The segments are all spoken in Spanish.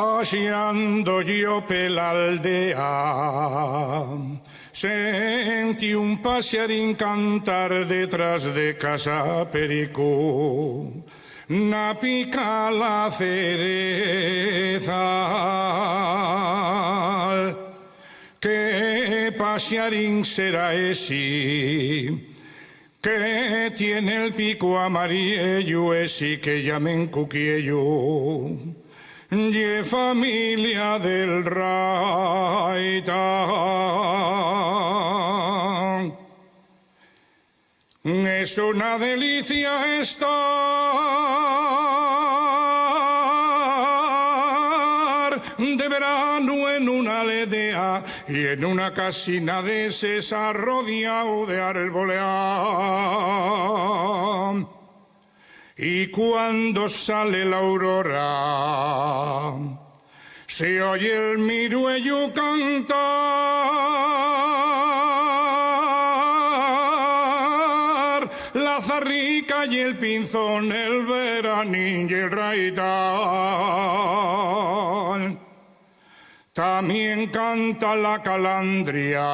Vaciando yo per l'aldea, sentí un pasearín cantar detrás de casa Pericú. Na pica la cereza, ¿qué pasearín será ese? Que tiene el pico amarillo ese que llamen cuquiello, y familia del Raita. Es una delicia estar de verano en una aldea y en una casina de César rodeado de arbolea. Y cuando sale la aurora, se oye el miruello cantar, la zarrica y el pinzón, el veranín y el raitán. También canta la calandria,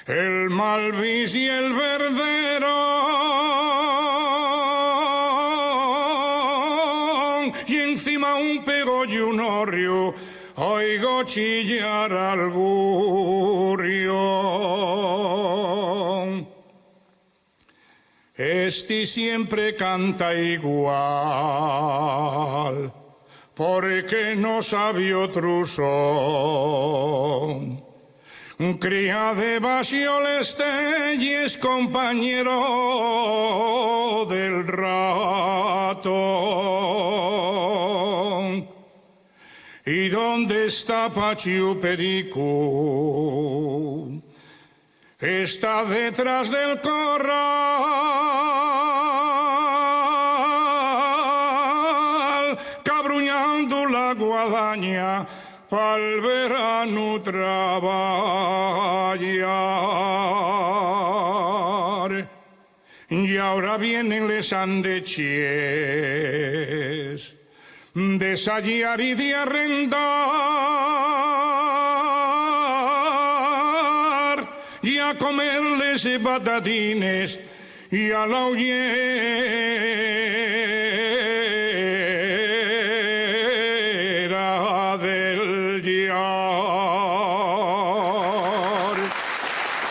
el malvis y el verderón, y encima un pego y un orrio, oigo chillar al gurrión. Este siempre canta igual, porque no sabe otro son. Cría de Basioleste y es compañero del ratón. ¿Y dónde está Pachiu Perico? Está detrás del corral, cabruñando la guadaña pa'l verano trabajar. Y ahora vienen les andechies de sallar y de arrendar y a comerles patatines y a la oyer.